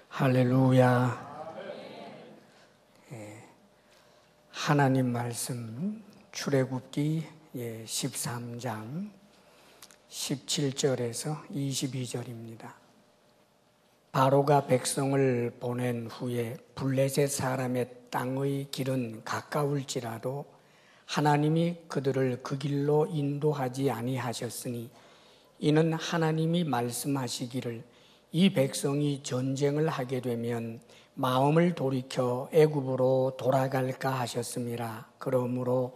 할렐루야. 하나님 말씀 출애굽기 13장 17절에서 22절입니다. 바로가 백성을 보낸 후에 블레셋 사람의 땅의 길은 가까울지라도 하나님이 그들을 그 길로 인도하지 아니하셨으니 이는 하나님이 말씀하시기를 이 백성이 전쟁을 하게 되면 마음을 돌이켜 애굽으로 돌아갈까 하셨음이라. 그러므로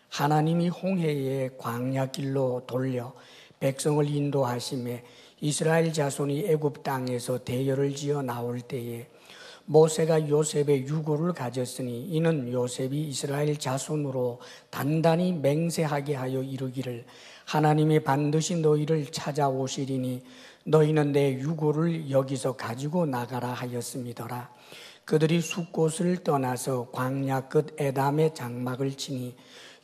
하나님이 홍해의 광야길로 돌려 백성을 인도하시매 이스라엘 자손이 애굽 땅에서 대열을 지어 나올 때에 모세가 요셉의 유고를 가졌으니 이는 요셉이 이스라엘 자손으로 단단히 맹세하게 하여 이르기를 하나님이 반드시 너희를 찾아오시리니 너희는 내 유고를 여기서 가지고 나가라 하였음이더라. 그들이 숫곳을 떠나서 광야 끝 에담의 장막을 치니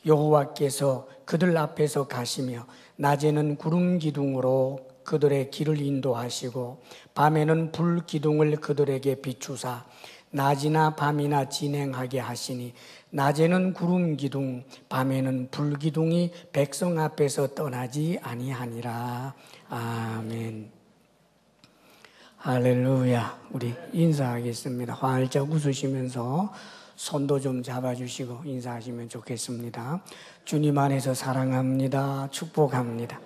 여호와께서 그들 앞에서 가시며 낮에는 구름 기둥으로 그들의 길을 인도하시고 밤에는 불 기둥을 그들에게 비추사 낮이나 밤이나 진행하게 하시니 낮에는 구름 기둥 밤에는 불 기둥이 백성 앞에서 떠나지 아니하니라. 아멘. 할렐루야. 우리 인사하겠습니다. 활짝 웃으시면서 손도 좀 잡아주시고 인사하시면 좋겠습니다. 주님 안에서 사랑합니다. 축복합니다.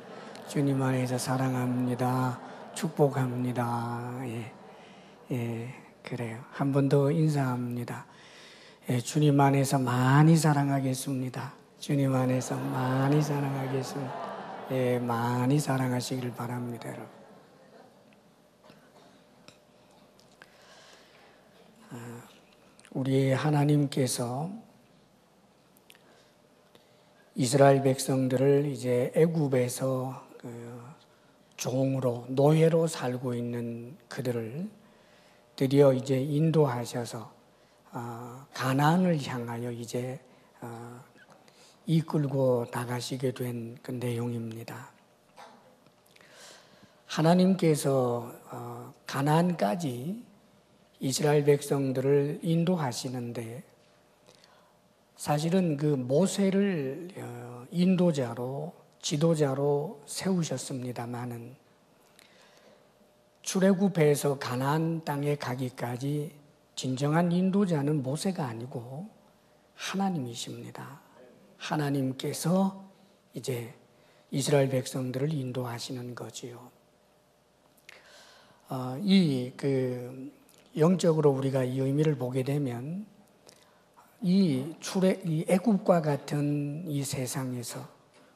주님 안에서 사랑합니다. 축복합니다. 그래요. 한 번 더 인사합니다. 주님 안에서 많이 사랑하겠습니다. 주님 안에서 많이 사랑하겠습니다. 많이 사랑하시길 바랍니다, 여러분. 우리 하나님께서 이스라엘 백성들을 이제 애굽에서 종으로 노예로 살고 있는 그들을 드디어 이제 인도하셔서 가나안을 향하여 이제 이끌고 나가시게 된 그 내용입니다. 하나님께서 가나안까지 이스라엘 백성들을 인도하시는데 사실은 그 모세를 인도자로 지도자로 세우셨습니다마는 출애굽해서 가나안 땅에 가기까지 진정한 인도자는 모세가 아니고 하나님이십니다. 하나님께서 이제 이스라엘 백성들을 인도하시는 거지요. 영적으로 우리가 이 의미를 보게 되면 이 애굽과 같은 이 세상에서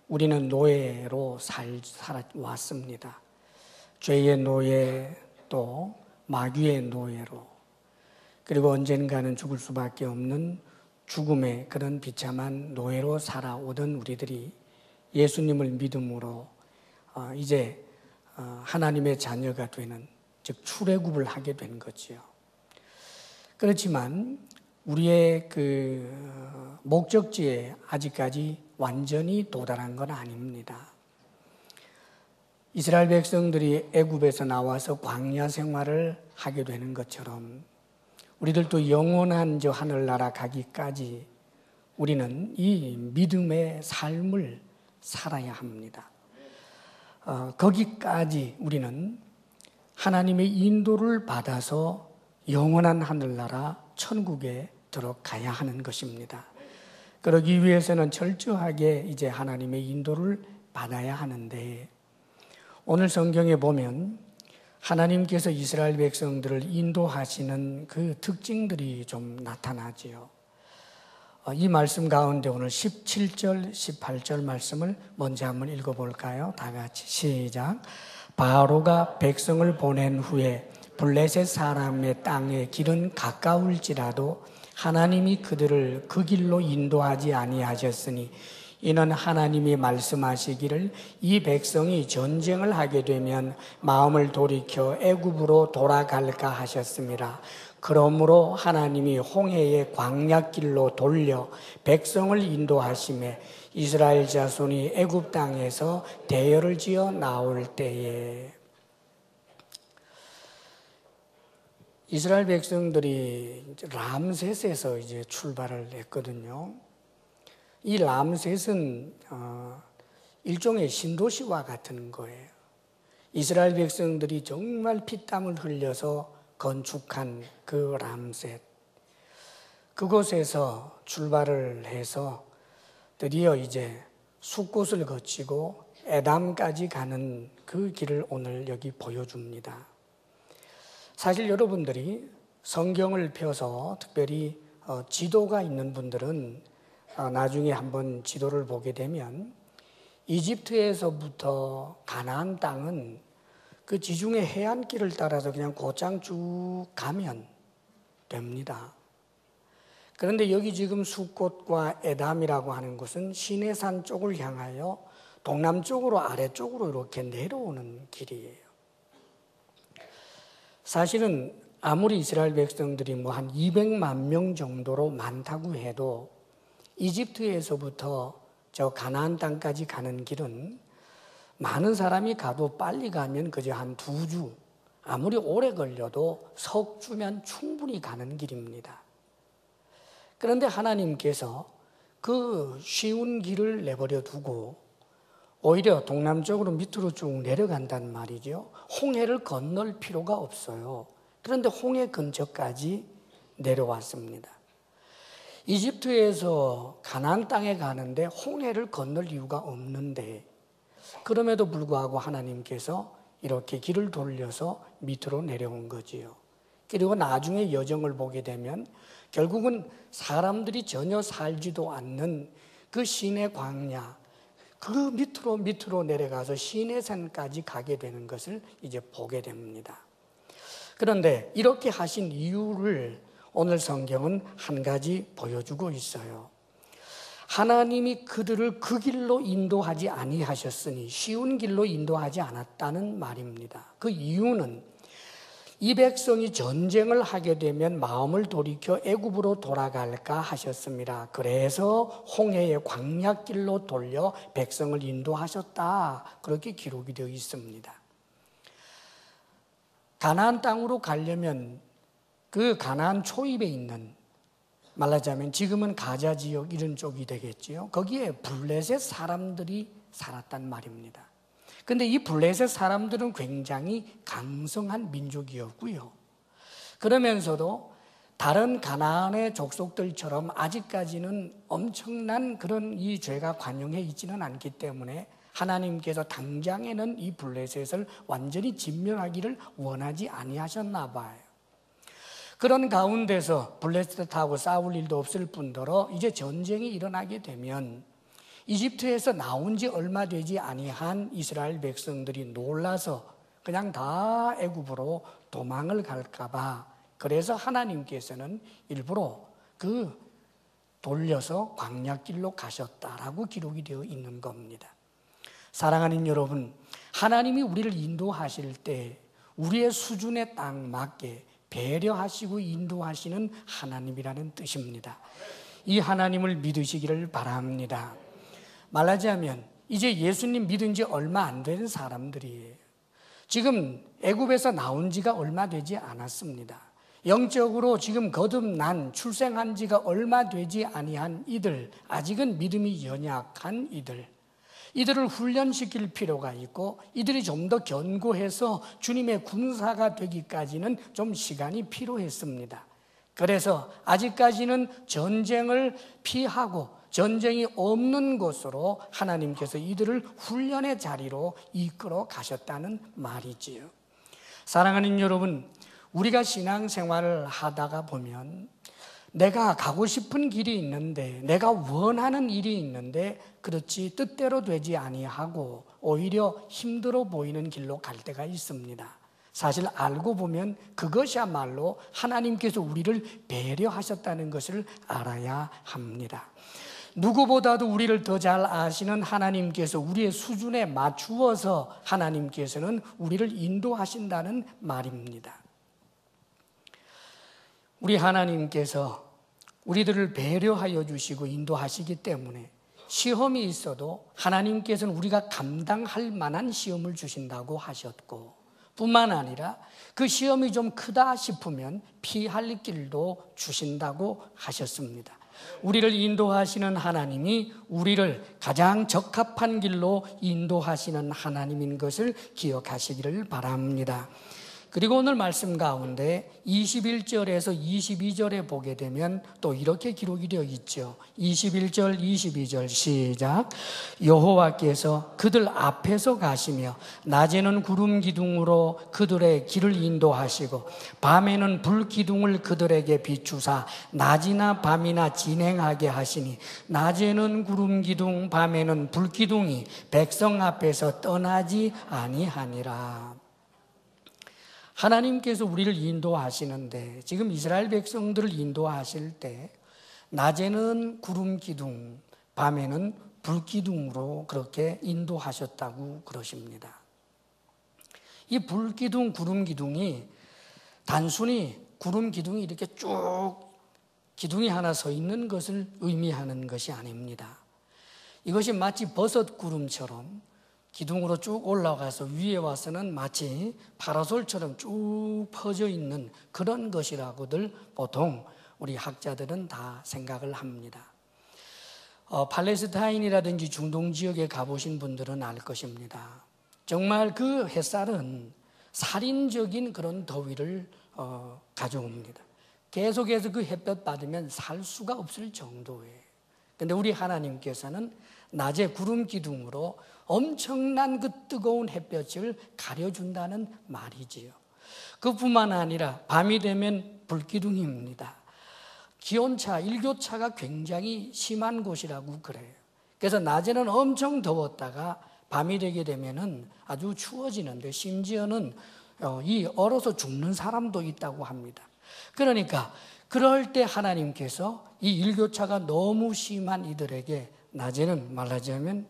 우리는 노예로 살아왔습니다. 죄의 노예 또 마귀의 노예로 그리고 언젠가는 죽을 수밖에 없는 죽음의 그런 비참한 노예로 살아오던 우리들이 예수님을 믿음으로 이제 하나님의 자녀가 되는 즉 출애굽을 하게 된 거지요. 그렇지만 우리의 그 목적지에 아직까지 완전히 도달한 건 아닙니다. 이스라엘 백성들이 애굽에서 나와서 광야 생활을 하게 되는 것처럼 우리들도 영원한 저 하늘나라 가기까지 우리는 이 믿음의 삶을 살아야 합니다. 거기까지 우리는 하나님의 인도를 받아서 영원한 하늘나라 천국에 들어가야 하는 것입니다. 그러기 위해서는 철저하게 이제 하나님의 인도를 받아야 하는데 오늘 성경에 보면 하나님께서 이스라엘 백성들을 인도하시는 그 특징들이 좀 나타나지요. 이 말씀 가운데 오늘 17절, 18절 말씀을 먼저 한번 읽어볼까요? 다 같이 시작. 바로가 백성을 보낸 후에 블레셋 사람의 땅의 길은 가까울지라도 하나님이 그들을 그 길로 인도하지 아니하셨으니 이는 하나님이 말씀하시기를 이 백성이 전쟁을 하게 되면 마음을 돌이켜 애굽으로 돌아갈까 하셨습니다. 그러므로 하나님이 홍해의 광야길로 돌려 백성을 인도하시매 이스라엘 자손이 애굽 땅에서 대열을 지어 나올 때에 이스라엘 백성들이 람셋에서 이제 출발을 했거든요. 이 람셋은 일종의 신도시와 같은 거예요. 이스라엘 백성들이 정말 피땀을 흘려서 건축한 그 람셋, 그곳에서 출발을 해서 드디어 이제 숫곳을 거치고 에담까지 가는 그 길을 오늘 여기 보여줍니다. 사실 여러분들이 성경을 펴서 특별히 지도가 있는 분들은 나중에 한번 지도를 보게 되면 이집트에서부터 가나안 땅은 그 지중해 해안길을 따라서 그냥 곧장 쭉 가면 됩니다. 그런데 여기 지금 숫곳과 에담이라고 하는 곳은 시내산 쪽을 향하여 동남쪽으로 아래쪽으로 이렇게 내려오는 길이에요. 사실은 아무리 이스라엘 백성들이 뭐 한 200만 명 정도로 많다고 해도 이집트에서부터 저 가나안 땅까지 가는 길은 많은 사람이 가도 빨리 가면 그저 한 2주, 아무리 오래 걸려도 석 주면 충분히 가는 길입니다. 그런데 하나님께서 그 쉬운 길을 내버려 두고 오히려 동남쪽으로 밑으로 쭉 내려간단 말이죠. 홍해를 건널 필요가 없어요. 그런데 홍해 근처까지 내려왔습니다. 이집트에서 가나안 땅에 가는데 홍해를 건널 이유가 없는데 그럼에도 불구하고 하나님께서 이렇게 길을 돌려서 밑으로 내려온 거지요. 그리고 나중에 여정을 보게 되면 결국은 사람들이 전혀 살지도 않는 그 시내 광야, 그 밑으로 내려가서 시내산까지 가게 되는 것을 이제 보게 됩니다. 그런데 이렇게 하신 이유를 오늘 성경은 한 가지 보여주고 있어요. 하나님이 그들을 그 길로 인도하지 아니하셨으니 쉬운 길로 인도하지 않았다는 말입니다. 그 이유는 이 백성이 전쟁을 하게 되면 마음을 돌이켜 애굽으로 돌아갈까 하셨습니다. 그래서 홍해의 광야길로 돌려 백성을 인도하셨다. 그렇게 기록이 되어 있습니다. 가나안 땅으로 가려면 그 가나안 초입에 있는, 말하자면 지금은 가자 지역 이런 쪽이 되겠지요. 거기에 블레셋 사람들이 살았단 말입니다. 그런데 이 블레셋 사람들은 굉장히 강성한 민족이었고요. 그러면서도 다른 가나안의 족속들처럼 아직까지는 엄청난 그런 이 죄가 관용해 있지는 않기 때문에 하나님께서 당장에는 이 블레셋을 완전히 진멸하기를 원하지 아니하셨나 봐요. 그런 가운데서 블레셋하고 싸울 일도 없을 뿐더러 이제 전쟁이 일어나게 되면 이집트에서 나온 지 얼마 되지 아니한 이스라엘 백성들이 놀라서 그냥 다 애굽으로 도망을 갈까 봐, 그래서 하나님께서는 일부러 그 돌려서 광야길로 가셨다라고 기록이 되어 있는 겁니다. 사랑하는 여러분, 하나님이 우리를 인도하실 때 우리의 수준에 딱 맞게 배려하시고 인도하시는 하나님이라는 뜻입니다. 이 하나님을 믿으시기를 바랍니다. 말하자면 이제 예수님 믿은 지 얼마 안 된 사람들이에요. 지금 애굽에서 나온 지가 얼마 되지 않았습니다. 영적으로 지금 거듭난 출생한 지가 얼마 되지 아니한 이들, 아직은 믿음이 연약한 이들을 훈련시킬 필요가 있고 이들이 좀 더 견고해서 주님의 군사가 되기까지는 좀 시간이 필요했습니다. 그래서 아직까지는 전쟁을 피하고 전쟁이 없는 곳으로 하나님께서 이들을 훈련의 자리로 이끌어 가셨다는 말이지요. 사랑하는 여러분, 우리가 신앙생활을 하다가 보면 내가 가고 싶은 길이 있는데, 내가 원하는 일이 있는데 그렇지 뜻대로 되지 아니하고 오히려 힘들어 보이는 길로 갈 때가 있습니다. 사실 알고 보면 그것이야말로 하나님께서 우리를 배려하셨다는 것을 알아야 합니다. 누구보다도 우리를 더 잘 아시는 하나님께서 우리의 수준에 맞추어서 하나님께서는 우리를 인도하신다는 말입니다. 우리 하나님께서 우리들을 배려하여 주시고 인도하시기 때문에 시험이 있어도 하나님께서는 우리가 감당할 만한 시험을 주신다고 하셨고, 뿐만 아니라 그 시험이 좀 크다 싶으면 피할 길도 주신다고 하셨습니다. 우리를 인도하시는 하나님이 우리를 가장 적합한 길로 인도하시는 하나님인 것을 기억하시기를 바랍니다. 그리고 오늘 말씀 가운데 21절에서 22절에 보게 되면 또 이렇게 기록이 되어 있죠. 21절, 22절 시작. 여호와께서 그들 앞에서 가시며 낮에는 구름 기둥으로 그들의 길을 인도하시고 밤에는 불 기둥을 그들에게 비추사 낮이나 밤이나 진행하게 하시니 낮에는 구름 기둥 밤에는 불 기둥이 백성 앞에서 떠나지 아니하니라. 하나님께서 우리를 인도하시는데 지금 이스라엘 백성들을 인도하실 때 낮에는 구름 기둥, 밤에는 불 기둥으로 그렇게 인도하셨다고 그러십니다. 이 불 기둥, 구름 기둥이 단순히 구름 기둥이 이렇게 쭉 기둥이 하나 서 있는 것을 의미하는 것이 아닙니다. 이것이 마치 버섯 구름처럼 기둥으로 쭉 올라가서 위에 와서는 마치 파라솔처럼 쭉 퍼져 있는 그런 것이라고들 보통 우리 학자들은 다 생각을 합니다. 팔레스타인이라든지 중동 지역에 가보신 분들은 알 것입니다. 정말 그 햇살은 살인적인 그런 더위를 가져옵니다. 계속해서 그 햇볕 받으면 살 수가 없을 정도예요. 그런데 우리 하나님께서는 낮에 구름 기둥으로 엄청난 그 뜨거운 햇볕을 가려준다는 말이지요. 그뿐만 아니라 밤이 되면 불기둥입니다. 기온차, 일교차가 굉장히 심한 곳이라고 그래요. 그래서 낮에는 엄청 더웠다가 밤이 되게 되면은 아주 추워지는데 심지어는 얼어서 죽는 사람도 있다고 합니다. 그러니까 그럴 때 하나님께서 이 일교차가 너무 심한 이들에게 낮에는 말하자면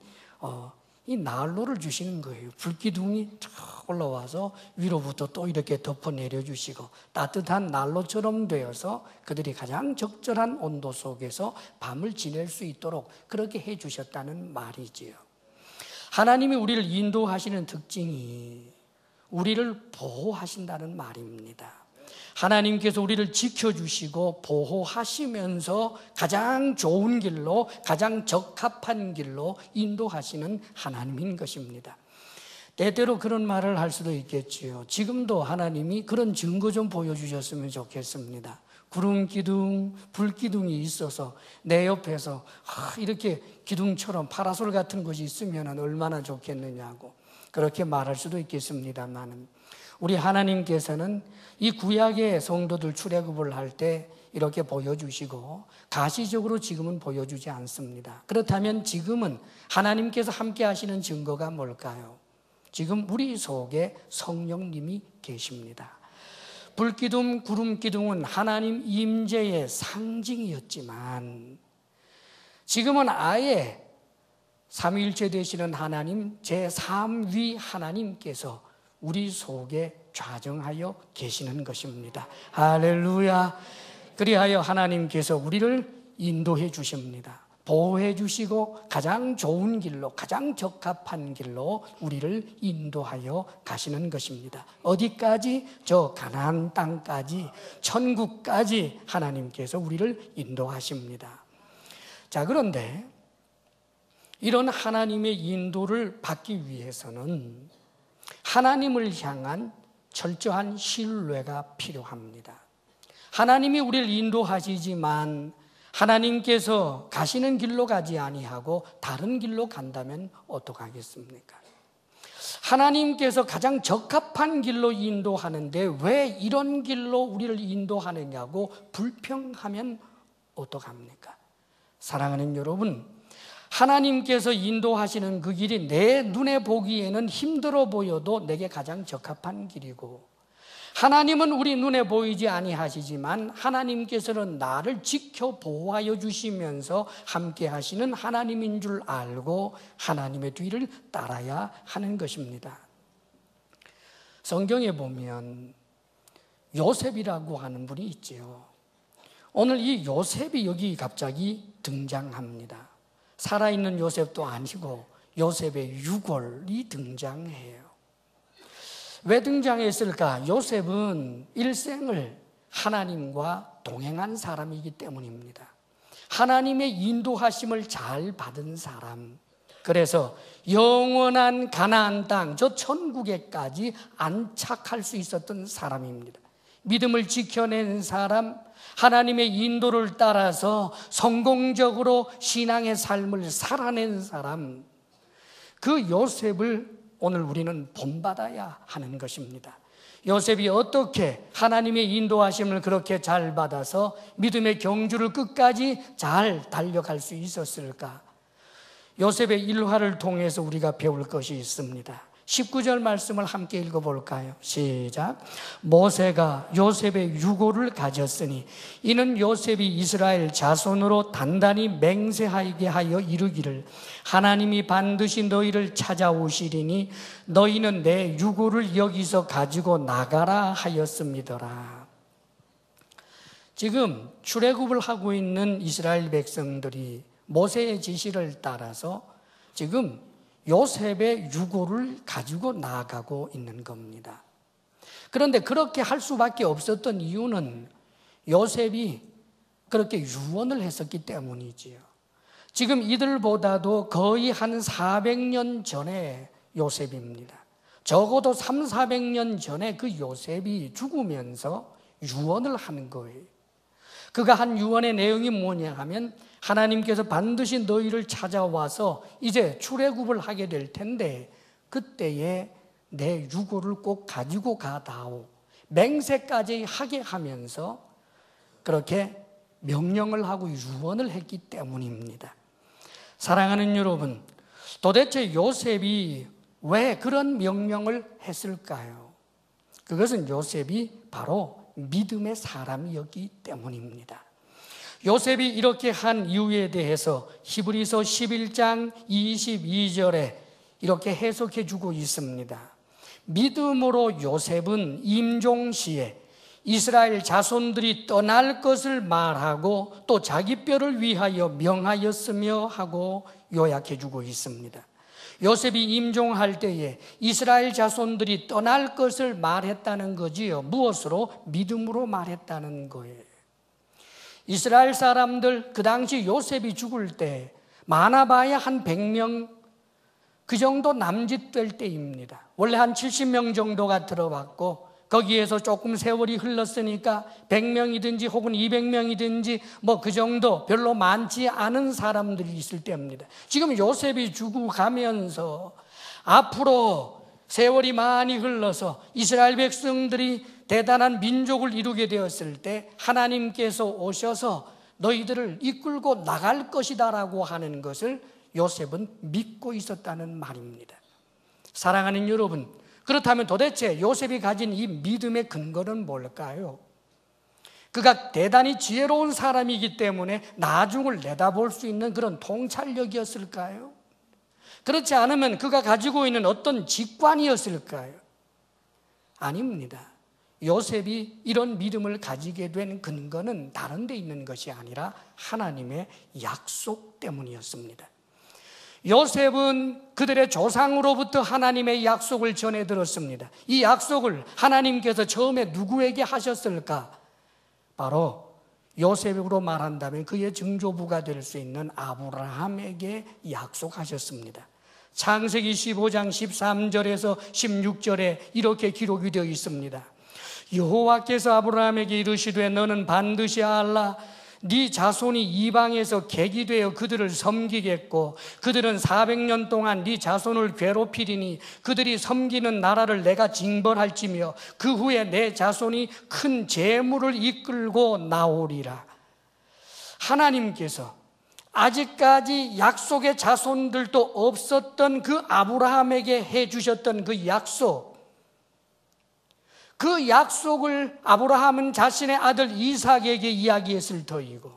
이 난로를 주시는 거예요. 불기둥이 쫙 올라와서 위로부터 또 이렇게 덮어 내려주시고 따뜻한 난로처럼 되어서 그들이 가장 적절한 온도 속에서 밤을 지낼 수 있도록 그렇게 해주셨다는 말이지요. 하나님이 우리를 인도하시는 특징이 우리를 보호하신다는 말입니다. 하나님께서 우리를 지켜주시고 보호하시면서 가장 좋은 길로, 가장 적합한 길로 인도하시는 하나님인 것입니다. 때때로 그런 말을 할 수도 있겠지요. 지금도 하나님이 그런 증거 좀 보여주셨으면 좋겠습니다. 구름 기둥, 불 기둥이 있어서 내 옆에서 이렇게 기둥처럼 파라솔 같은 것이 있으면 얼마나 좋겠느냐고 그렇게 말할 수도 있겠습니다만 우리 하나님께서는 이 구약의 성도들 출애굽을 할 때 이렇게 보여주시고 가시적으로 지금은 보여주지 않습니다. 그렇다면 지금은 하나님께서 함께 하시는 증거가 뭘까요? 지금 우리 속에 성령님이 계십니다. 불기둥, 구름기둥은 하나님 임재의 상징이었지만 지금은 아예 삼위일체 되시는 하나님, 제3위 하나님께서 우리 속에 좌정하여 계시는 것입니다. 할렐루야. 그리하여 하나님께서 우리를 인도해 주십니다. 보호해 주시고 가장 좋은 길로, 가장 적합한 길로 우리를 인도하여 가시는 것입니다. 어디까지? 저 가나안 땅까지, 천국까지 하나님께서 우리를 인도하십니다. 자, 그런데 이런 하나님의 인도를 받기 위해서는 하나님을 향한 철저한 신뢰가 필요합니다. 하나님이 우리를 인도하시지만 하나님께서 가시는 길로 가지 아니하고 다른 길로 간다면 어떡하겠습니까? 하나님께서 가장 적합한 길로 인도하는데 왜 이런 길로 우리를 인도하느냐고 불평하면 어떡합니까? 사랑하는 여러분, 하나님께서 인도하시는 그 길이 내 눈에 보기에는 힘들어 보여도 내게 가장 적합한 길이고 하나님은 우리 눈에 보이지 아니하시지만 하나님께서는 나를 지켜 보호하여 주시면서 함께 하시는 하나님인 줄 알고 하나님의 뒤를 따라야 하는 것입니다. 성경에 보면 요셉이라고 하는 분이 있지요. 오늘 이 요셉이 여기 갑자기 등장합니다. 살아있는 요셉도 아니고 요셉의 유골이 등장해요. 왜 등장했을까? 요셉은 일생을 하나님과 동행한 사람이기 때문입니다. 하나님의 인도하심을 잘 받은 사람, 그래서 영원한 가나안 땅, 저 천국에까지 안착할 수 있었던 사람입니다. 믿음을 지켜낸 사람, 하나님의 인도를 따라서 성공적으로 신앙의 삶을 살아낸 사람, 그 요셉을 오늘 우리는 본받아야 하는 것입니다. 요셉이 어떻게 하나님의 인도하심을 그렇게 잘 받아서 믿음의 경주를 끝까지 잘 달려갈 수 있었을까? 요셉의 일화를 통해서 우리가 배울 것이 있습니다. 19절 말씀을 함께 읽어볼까요? 시작. 모세가 요셉의 유고를 가졌으니 이는 요셉이 이스라엘 자손으로 단단히 맹세하게 하여 이르기를 하나님이 반드시 너희를 찾아오시리니 너희는 내 유고를 여기서 가지고 나가라 하였음이더라. 지금 출애굽을 하고 있는 이스라엘 백성들이 모세의 지시를 따라서 지금 요셉의 유고를 가지고 나아가고 있는 겁니다. 그런데 그렇게 할 수밖에 없었던 이유는 요셉이 그렇게 유언을 했었기 때문이지요. 지금 이들보다도 거의 한 400년 전에 요셉입니다. 적어도 300~400년 전에 그 요셉이 죽으면서 유언을 하는 거예요. 그가 한 유언의 내용이 뭐냐 하면 하나님께서 반드시 너희를 찾아와서 이제 출애굽을 하게 될 텐데 그때에 내 유고를 꼭 가지고 가다오. 맹세까지 하게 하면서 그렇게 명령을 하고 유언을 했기 때문입니다. 사랑하는 여러분, 도대체 요셉이 왜 그런 명령을 했을까요? 그것은 요셉이 바로 믿음의 사람이었기 때문입니다. 요셉이 이렇게 한 이유에 대해서 히브리서 11장 22절에 이렇게 해석해 주고 있습니다. 믿음으로 요셉은 임종시에 이스라엘 자손들이 떠날 것을 말하고 또 자기 뼈를 위하여 명하였으며 하고 요약해 주고 있습니다. 요셉이 임종할 때에 이스라엘 자손들이 떠날 것을 말했다는 거지요. 무엇으로? 믿음으로 말했다는 거예요. 이스라엘 사람들 그 당시 요셉이 죽을 때 많아봐야 한 100명 그 정도 남짓될 때입니다. 원래 한 70명 정도가 들어왔고 거기에서 조금 세월이 흘렀으니까 100명이든지 혹은 200명이든지 뭐 그 정도 별로 많지 않은 사람들이 있을 때입니다. 지금 요셉이 죽어가면서 앞으로 세월이 많이 흘러서 이스라엘 백성들이 대단한 민족을 이루게 되었을 때 하나님께서 오셔서 너희들을 이끌고 나갈 것이다라고 하는 것을 요셉은 믿고 있었다는 말입니다. 사랑하는 여러분, 그렇다면 도대체 요셉이 가진 이 믿음의 근거는 뭘까요? 그가 대단히 지혜로운 사람이기 때문에 나중을 내다볼 수 있는 그런 통찰력이었을까요? 그렇지 않으면 그가 가지고 있는 어떤 직관이었을까요? 아닙니다. 요셉이 이런 믿음을 가지게 된 근거는 다른 데 있는 것이 아니라 하나님의 약속 때문이었습니다. 요셉은 그들의 조상으로부터 하나님의 약속을 전해 들었습니다. 이 약속을 하나님께서 처음에 누구에게 하셨을까? 바로 요셉으로 말한다면 그의 증조부가 될 수 있는 아브라함에게 약속하셨습니다. 창세기 15장 13절에서 16절에 이렇게 기록이 되어 있습니다. 여호와께서 아브라함에게 이르시되 너는 반드시 알라. 네 자손이 이방에서 객이 되어 그들을 섬기겠고 그들은 400년 동안 네 자손을 괴롭히리니 그들이 섬기는 나라를 내가 징벌할지며 그 후에 내 자손이 큰 재물을 이끌고 나오리라. 하나님께서 아직까지 약속의 자손들도 없었던 그 아브라함에게 해주셨던 그 약속, 그 약속을 아브라함은 자신의 아들 이삭에게 이야기했을 터이고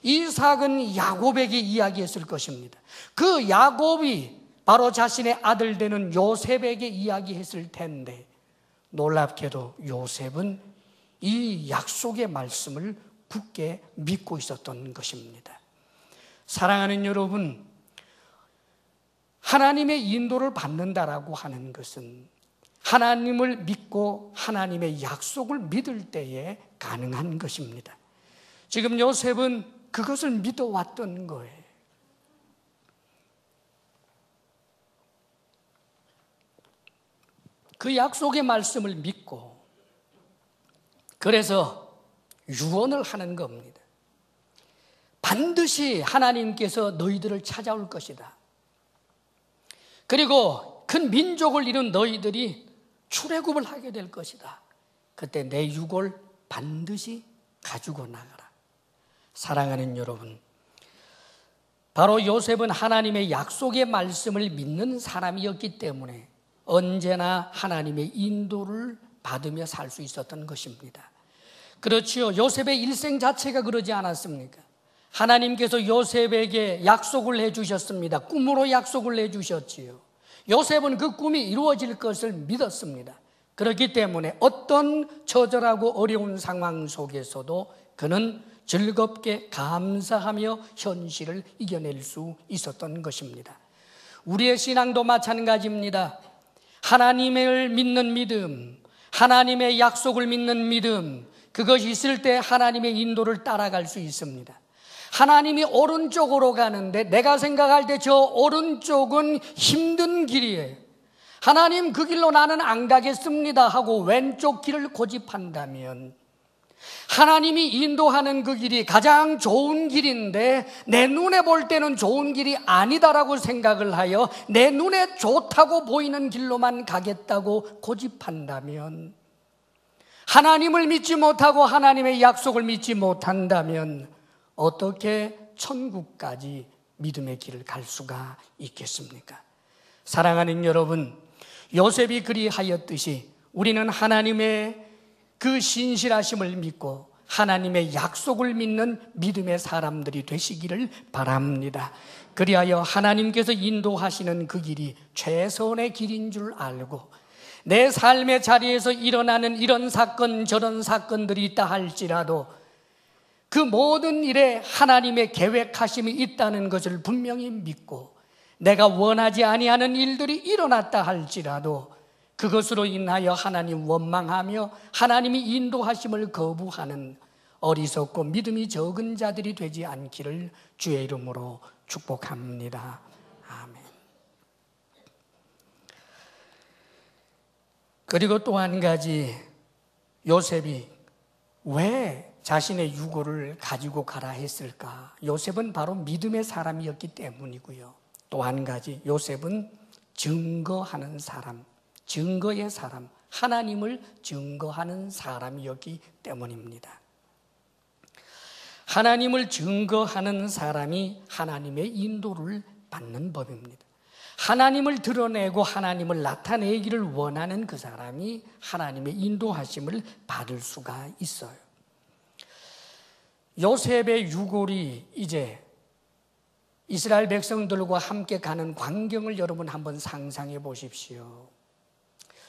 이삭은 야곱에게 이야기했을 것입니다. 그 야곱이 바로 자신의 아들 되는 요셉에게 이야기했을 텐데 놀랍게도 요셉은 이 약속의 말씀을 굳게 믿고 있었던 것입니다. 사랑하는 여러분, 하나님의 인도를 받는다라고 하는 것은 하나님을 믿고 하나님의 약속을 믿을 때에 가능한 것입니다. 지금 요셉은 그것을 믿어왔던 거예요. 그 약속의 말씀을 믿고 그래서 유언을 하는 겁니다. 반드시 하나님께서 너희들을 찾아올 것이다. 그리고 큰 민족을 이룬 너희들이 출애굽을 하게 될 것이다. 그때 내 유골 반드시 가지고 나가라. 사랑하는 여러분, 바로 요셉은 하나님의 약속의 말씀을 믿는 사람이었기 때문에 언제나 하나님의 인도를 받으며 살 수 있었던 것입니다. 그렇지요. 요셉의 일생 자체가 그러지 않았습니까? 하나님께서 요셉에게 약속을 해주셨습니다. 꿈으로 약속을 해주셨지요. 요셉은 그 꿈이 이루어질 것을 믿었습니다. 그렇기 때문에 어떤 처절하고 어려운 상황 속에서도 그는 즐겁게 감사하며 현실을 이겨낼 수 있었던 것입니다. 우리의 신앙도 마찬가지입니다. 하나님을 믿는 믿음, 하나님의 약속을 믿는 믿음, 그것이 있을 때 하나님의 인도를 따라갈 수 있습니다. 하나님이 오른쪽으로 가는데 내가 생각할 때 저 오른쪽은 힘든 길이에요. 하나님 그 길로 나는 안 가겠습니다 하고 왼쪽 길을 고집한다면 하나님이 인도하는 그 길이 가장 좋은 길인데 내 눈에 볼 때는 좋은 길이 아니다라고 생각을 하여 내 눈에 좋다고 보이는 길로만 가겠다고 고집한다면, 하나님을 믿지 못하고 하나님의 약속을 믿지 못한다면 어떻게 천국까지 믿음의 길을 갈 수가 있겠습니까? 사랑하는 여러분, 요셉이 그리하였듯이 우리는 하나님의 그 신실하심을 믿고 하나님의 약속을 믿는 믿음의 사람들이 되시기를 바랍니다. 그리하여 하나님께서 인도하시는 그 길이 최선의 길인 줄 알고 내 삶의 자리에서 일어나는 이런 사건 저런 사건들이 있다 할지라도 그 모든 일에 하나님의 계획하심이 있다는 것을 분명히 믿고 내가 원하지 아니하는 일들이 일어났다 할지라도 그것으로 인하여 하나님 원망하며 하나님이 인도하심을 거부하는 어리석고 믿음이 적은 자들이 되지 않기를 주의 이름으로 축복합니다. 아멘. 그리고 또 한 가지, 요셉이 왜 자신의 유고를 가지고 가라 했을까? 요셉은 바로 믿음의 사람이었기 때문이고요. 또 한 가지, 요셉은 증거하는 사람, 증거의 사람, 하나님을 증거하는 사람이었기 때문입니다. 하나님을 증거하는 사람이 하나님의 인도를 받는 법입니다. 하나님을 드러내고 하나님을 나타내기를 원하는 그 사람이 하나님의 인도하심을 받을 수가 있어요. 요셉의 유골이 이제 이스라엘 백성들과 함께 가는 광경을 여러분 한번 상상해 보십시오.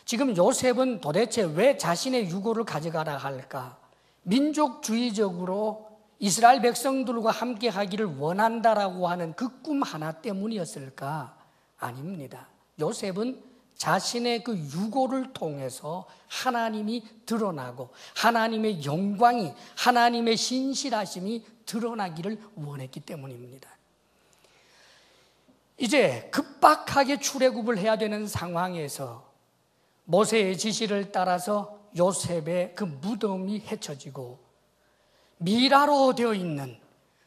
지금 요셉은 도대체 왜 자신의 유골을 가져가라 할까? 민족주의적으로 이스라엘 백성들과 함께 하기를 원한다라고 하는 그 꿈 하나 때문이었을까? 아닙니다. 요셉은 자신의 그 유골을 통해서 하나님이 드러나고 하나님의 영광이, 하나님의 신실하심이 드러나기를 원했기 때문입니다. 이제 급박하게 출애굽을 해야 되는 상황에서 모세의 지시를 따라서 요셉의 그 무덤이 헤쳐지고 미라로 되어 있는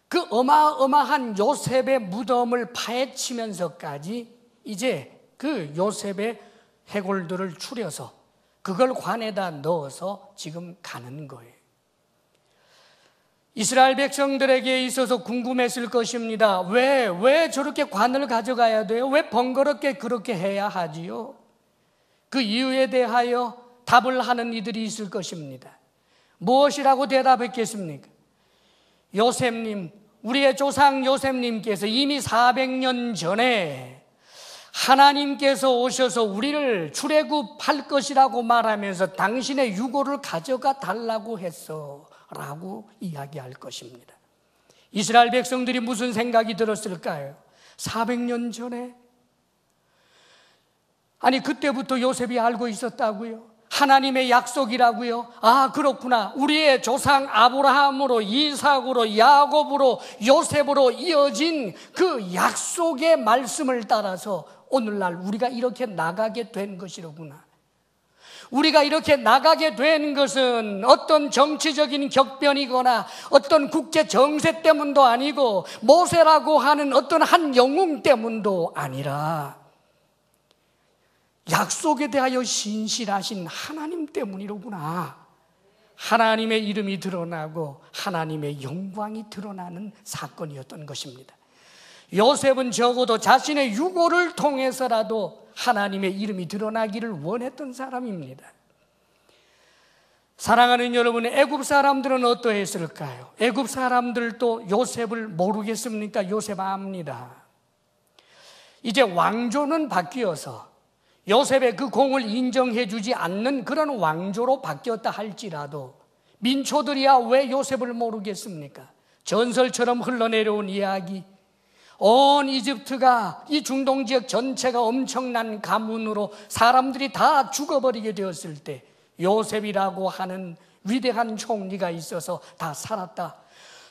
그 어마어마한 요셉의 무덤을 파헤치면서까지 이제 그 요셉의 해골들을 추려서 그걸 관에다 넣어서 지금 가는 거예요. 이스라엘 백성들에게 있어서 궁금했을 것입니다. 왜 저렇게 관을 가져가야 돼요? 왜 번거롭게 그렇게 해야 하지요? 그 이유에 대하여 답을 하는 이들이 있을 것입니다. 무엇이라고 대답했겠습니까? 요셉님, 우리의 조상 요셉님께서 이미 400년 전에 하나님께서 오셔서 우리를 출애굽할 것이라고 말하면서 당신의 유골을 가져가 달라고 했어 라고 이야기할 것입니다. 이스라엘 백성들이 무슨 생각이 들었을까요? 400년 전에 아니 그때부터 요셉이 알고 있었다고요? 하나님의 약속이라고요? 아, 그렇구나. 우리의 조상 아브라함으로, 이삭으로, 야곱으로, 요셉으로 이어진 그 약속의 말씀을 따라서 오늘날 우리가 이렇게 나가게 된 것이로구나. 우리가 이렇게 나가게 된 것은 어떤 정치적인 격변이거나 어떤 국제 정세 때문도 아니고 모세라고 하는 어떤 한 영웅 때문도 아니라 약속에 대하여 신실하신 하나님 때문이로구나. 하나님의 이름이 드러나고 하나님의 영광이 드러나는 사건이었던 것입니다. 요셉은 적어도 자신의 유고를 통해서라도 하나님의 이름이 드러나기를 원했던 사람입니다. 사랑하는 여러분, 애굽 사람들은 어떠했을까요? 애굽 사람들도 요셉을 모르겠습니까? 요셉 압니다. 이제 왕조는 바뀌어서 요셉의 그 공을 인정해 주지 않는 그런 왕조로 바뀌었다 할지라도 민초들이야 왜 요셉을 모르겠습니까? 전설처럼 흘러내려온 이야기, 온 이집트가, 이 중동 지역 전체가 엄청난 가문으로 사람들이 다 죽어버리게 되었을 때 요셉이라고 하는 위대한 총리가 있어서 다 살았다.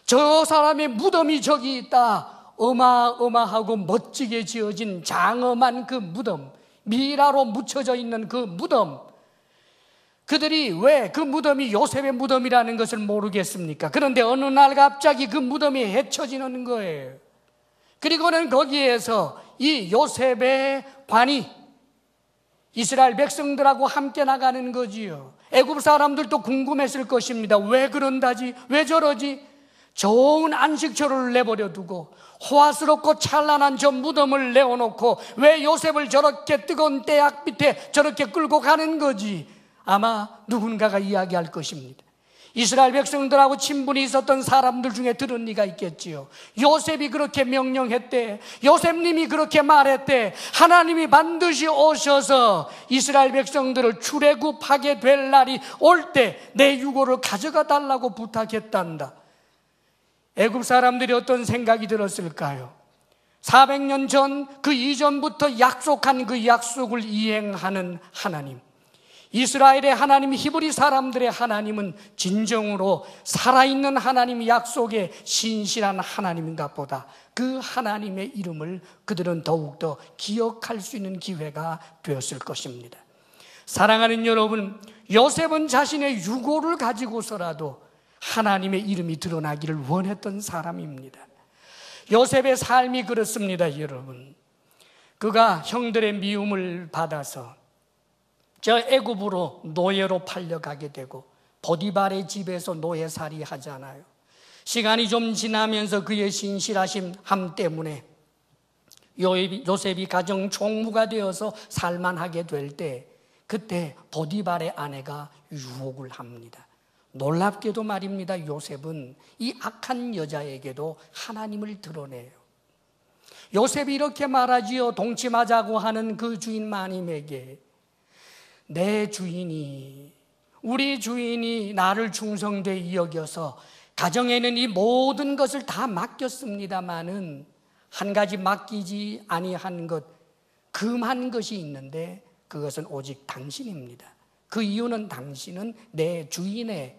저 사람의 무덤이 저기 있다. 어마어마하고 멋지게 지어진 장엄한 그 무덤, 미라로 묻혀져 있는 그 무덤, 그들이 왜 그 무덤이 요셉의 무덤이라는 것을 모르겠습니까? 그런데 어느 날 갑자기 그 무덤이 헤쳐지는 거예요. 그리고는 거기에서 이 요셉의 관이 이스라엘 백성들하고 함께 나가는 거지요. 애굽 사람들도 궁금했을 것입니다. 왜 그런다지? 왜 저러지? 좋은 안식처를 내버려 두고 호화스럽고 찬란한 저 무덤을 내어놓고 왜 요셉을 저렇게 뜨거운 떼약 밑에 저렇게 끌고 가는 거지? 아마 누군가가 이야기할 것입니다. 이스라엘 백성들하고 친분이 있었던 사람들 중에 들은 리가 있겠지요. 요셉이 그렇게 명령했대. 요셉님이 그렇게 말했대. 하나님이 반드시 오셔서 이스라엘 백성들을 출애굽하게 될 날이 올 때 내 유고를 가져가 달라고 부탁했단다. 애굽 사람들이 어떤 생각이 들었을까요? 400년 전 그 이전부터 약속한 그 약속을 이행하는 하나님, 이스라엘의 하나님, 히브리 사람들의 하나님은 진정으로 살아있는 하나님, 약속에 신실한 하나님인가 보다. 그 하나님의 이름을 그들은 더욱더 기억할 수 있는 기회가 되었을 것입니다. 사랑하는 여러분, 요셉은 자신의 유고를 가지고서라도 하나님의 이름이 드러나기를 원했던 사람입니다. 요셉의 삶이 그렇습니다, 여러분. 그가 형들의 미움을 받아서 저 애굽으로 노예로 팔려가게 되고 보디발의 집에서 노예살이 하잖아요. 시간이 좀 지나면서 그의 신실하심함 때문에 요셉이 가정 총무가 되어서 살만하게 될 때, 그때 보디발의 아내가 유혹을 합니다. 놀랍게도 말입니다, 요셉은 이 악한 여자에게도 하나님을 드러내요. 요셉이 이렇게 말하지요. 동침하자고 하는 그 주인 마님에게, 내 주인이, 우리 주인이 나를 충성되이 여겨서 가정에는 이 모든 것을 다 맡겼습니다마는 한 가지 맡기지 아니한 것, 금한 것이 있는데 그것은 오직 당신입니다. 그 이유는 당신은 내 주인의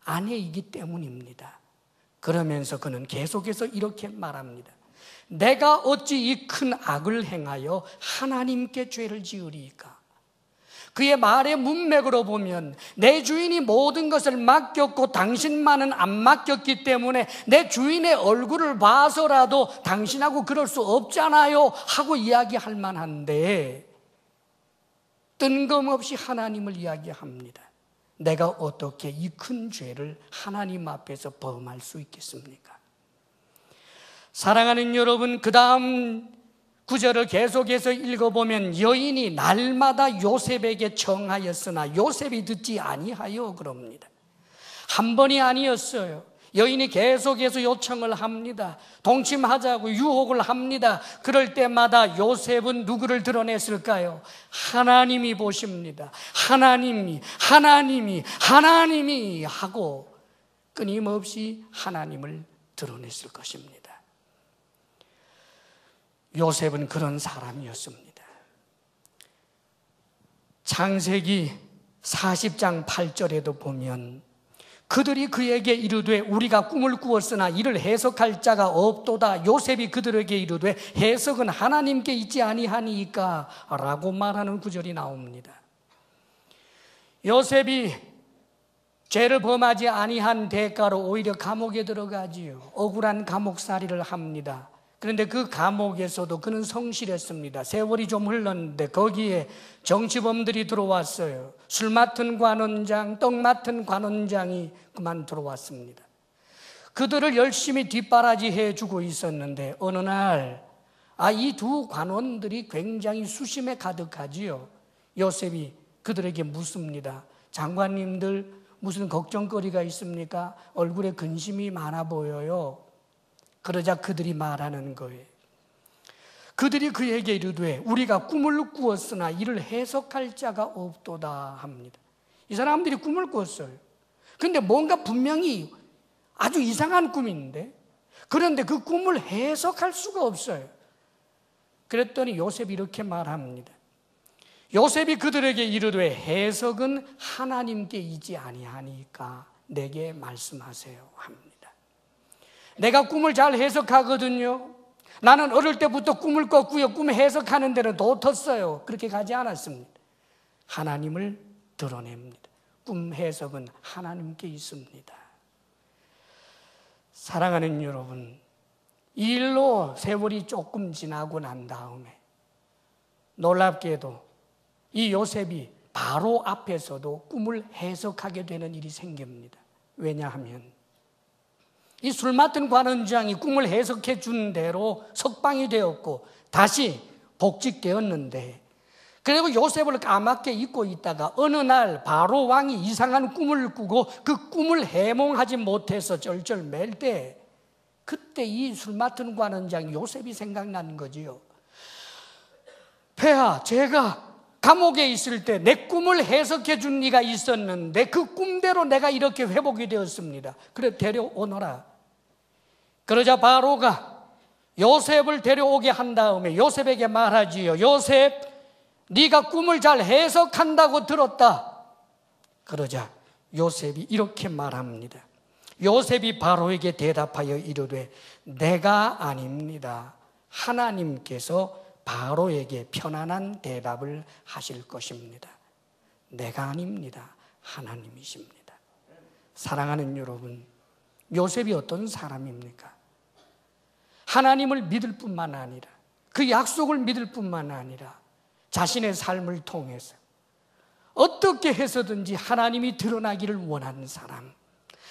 아내이기 때문입니다. 그러면서 그는 계속해서 이렇게 말합니다. 내가 어찌 이 큰 악을 행하여 하나님께 죄를 지으리이까? 그의 말의 문맥으로 보면 내 주인이 모든 것을 맡겼고 당신만은 안 맡겼기 때문에 내 주인의 얼굴을 봐서라도 당신하고 그럴 수 없잖아요 하고 이야기할 만한데, 뜬금없이 하나님을 이야기합니다. 내가 어떻게 이 큰 죄를 하나님 앞에서 범할 수 있겠습니까? 사랑하는 여러분, 그 다음 구절을 계속해서 읽어보면 여인이 날마다 요셉에게 청하였으나 요셉이 듣지 아니하여 그럽니다. 한 번이 아니었어요. 여인이 계속해서 요청을 합니다. 동침하자고 유혹을 합니다. 그럴 때마다 요셉은 누구를 드러냈을까요? 하나님이 보십니다. 하나님이 하고 끊임없이 하나님을 드러냈을 것입니다. 요셉은 그런 사람이었습니다. 창세기 40장 8절에도 보면 그들이 그에게 이르되 우리가 꿈을 꾸었으나 이를 해석할 자가 없도다. 요셉이 그들에게 이르되 해석은 하나님께 있지 아니하니까 라고 말하는 구절이 나옵니다. 요셉이 죄를 범하지 아니한 대가로 오히려 감옥에 들어가지요. 억울한 감옥살이를 합니다. 그런데 그 감옥에서도 그는 성실했습니다. 세월이 좀 흘렀는데 거기에 정치범들이 들어왔어요. 술 맡은 관원장, 떡 맡은 관원장이 그만 들어왔습니다. 그들을 열심히 뒷바라지해 주고 있었는데 어느 날 이 두 관원들이 굉장히 수심에 가득하지요. 요셉이 그들에게 묻습니다. 장관님들 무슨 걱정거리가 있습니까? 얼굴에 근심이 많아 보여요. 그러자 그들이 말하는 거예요. 그들이 그에게 이르되 우리가 꿈을 꾸었으나 이를 해석할 자가 없도다 합니다. 이 사람들이 꿈을 꿨어요. 그런데 뭔가 분명히 아주 이상한 꿈인데 그런데 그 꿈을 해석할 수가 없어요. 그랬더니 요셉이 이렇게 말합니다. 요셉이 그들에게 이르되 해석은 하나님께 있지 아니하니까 내게 말씀하세요 합니다. 내가 꿈을 잘 해석하거든요. 나는 어릴 때부터 꿈을 꿨고요. 꿈 해석하는 데는 도텄어요. 그렇게 가지 않았습니다. 하나님을 드러냅니다. 꿈 해석은 하나님께 있습니다. 사랑하는 여러분, 이 일로 세월이 조금 지나고 난 다음에 놀랍게도 이 요셉이 바로 앞에서도 꿈을 해석하게 되는 일이 생깁니다. 왜냐하면 이 술 맡은 관원장이 꿈을 해석해 준 대로 석방이 되었고 다시 복직되었는데 그리고 요셉을 까맣게 잊고 있다가 어느 날 바로 왕이 이상한 꿈을 꾸고 그 꿈을 해몽하지 못해서 쩔쩔 맬 때 그때 이 술 맡은 관원장이 요셉이 생각나는 거지요. 폐하, 제가 감옥에 있을 때 내 꿈을 해석해 준 이가 있었는데 그 꿈대로 내가 이렇게 회복이 되었습니다. 그래 데려오너라. 그러자 바로가 요셉을 데려오게 한 다음에 요셉에게 말하지요. 요셉, 네가 꿈을 잘 해석한다고 들었다. 그러자 요셉이 이렇게 말합니다. 요셉이 바로에게 대답하여 이르되 내가 아닙니다. 하나님께서 바로에게 편안한 대답을 하실 것입니다. 내가 아닙니다. 하나님이십니다. 사랑하는 여러분, 요셉이 어떤 사람입니까? 하나님을 믿을 뿐만 아니라 그 약속을 믿을 뿐만 아니라 자신의 삶을 통해서 어떻게 해서든지 하나님이 드러나기를 원하는 사람,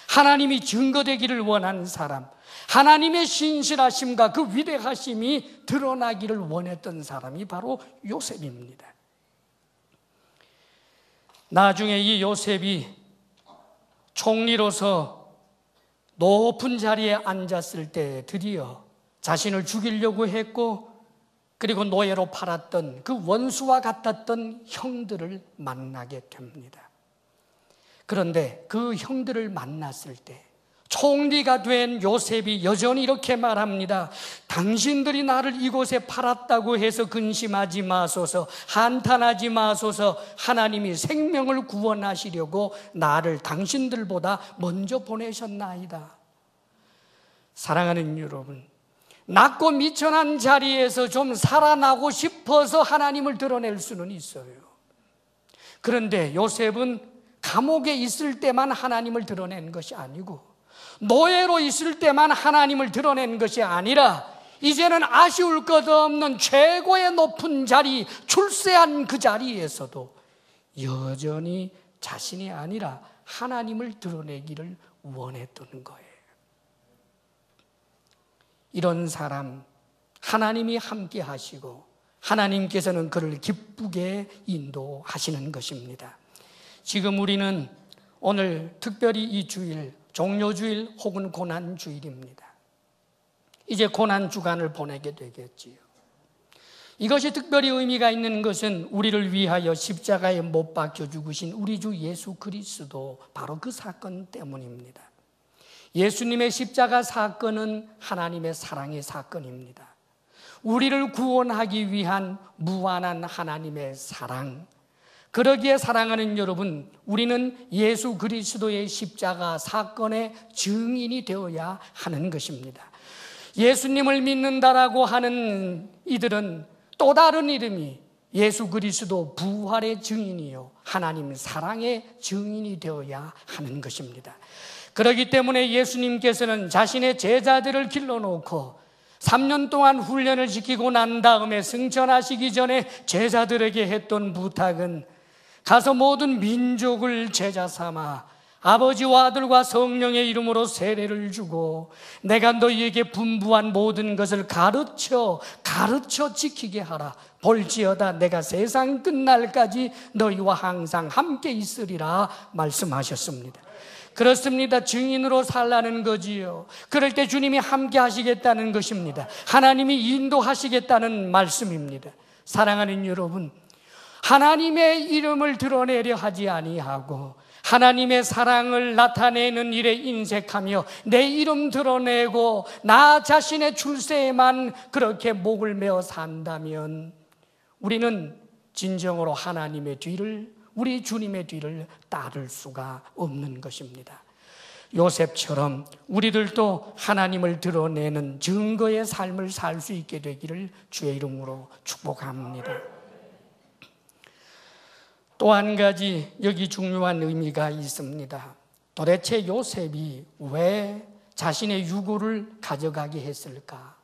하나님이 증거되기를 원하는 사람, 하나님의 신실하심과 그 위대하심이 드러나기를 원했던 사람이 바로 요셉입니다. 나중에 이 요셉이 총리로서 높은 자리에 앉았을 때 드디어 자신을 죽이려고 했고 그리고 노예로 팔았던 그 원수와 같았던 형들을 만나게 됩니다. 그런데 그 형들을 만났을 때 총리가 된 요셉이 여전히 이렇게 말합니다. 당신들이 나를 이곳에 팔았다고 해서 근심하지 마소서, 한탄하지 마소서. 하나님이 생명을 구원하시려고 나를 당신들보다 먼저 보내셨나이다. 사랑하는 여러분, 낮고 미천한 자리에서 좀 살아나고 싶어서 하나님을 드러낼 수는 있어요. 그런데 요셉은 감옥에 있을 때만 하나님을 드러낸 것이 아니고 노예로 있을 때만 하나님을 드러낸 것이 아니라 이제는 아쉬울 것 없는 최고의 높은 자리, 출세한 그 자리에서도 여전히 자신이 아니라 하나님을 드러내기를 원했던 거예요. 이런 사람, 하나님이 함께 하시고 하나님께서는 그를 기쁘게 인도하시는 것입니다. 지금 우리는 오늘 특별히 이 주일, 종료주일 혹은 고난주일입니다. 이제 고난주간을 보내게 되겠지요. 이것이 특별히 의미가 있는 것은 우리를 위하여 십자가에 못 박혀 죽으신 우리 주 예수 그리스도 바로 그 사건 때문입니다. 예수님의 십자가 사건은 하나님의 사랑의 사건입니다. 우리를 구원하기 위한 무한한 하나님의 사랑, 그러기에 사랑하는 여러분, 우리는 예수 그리스도의 십자가 사건의 증인이 되어야 하는 것입니다. 예수님을 믿는다라고 하는 이들은 또 다른 이름이 예수 그리스도 부활의 증인이요 하나님 사랑의 증인이 되어야 하는 것입니다. 그렇기 때문에 예수님께서는 자신의 제자들을 길러놓고 3년 동안 훈련을 시키고 난 다음에 승천하시기 전에 제자들에게 했던 부탁은 가서 모든 민족을 제자 삼아 아버지와 아들과 성령의 이름으로 세례를 주고 내가 너희에게 분부한 모든 것을 가르쳐 지키게 하라. 볼지어다 내가 세상 끝날까지 너희와 항상 함께 있으리라 말씀하셨습니다. 그렇습니다. 증인으로 살라는 거지요. 그럴 때 주님이 함께 하시겠다는 것입니다. 하나님이 인도하시겠다는 말씀입니다. 사랑하는 여러분, 하나님의 이름을 드러내려 하지 아니하고 하나님의 사랑을 나타내는 일에 인색하며 내 이름 드러내고 나 자신의 출세에만 그렇게 목을 메어 산다면 우리는 진정으로 하나님의 뒤를, 우리 주님의 뒤를 따를 수가 없는 것입니다. 요셉처럼 우리들도 하나님을 드러내는 증거의 삶을 살 수 있게 되기를 주의 이름으로 축복합니다. 또 한 가지 여기 중요한 의미가 있습니다. 도대체 요셉이 왜 자신의 유고를 가져가게 했을까?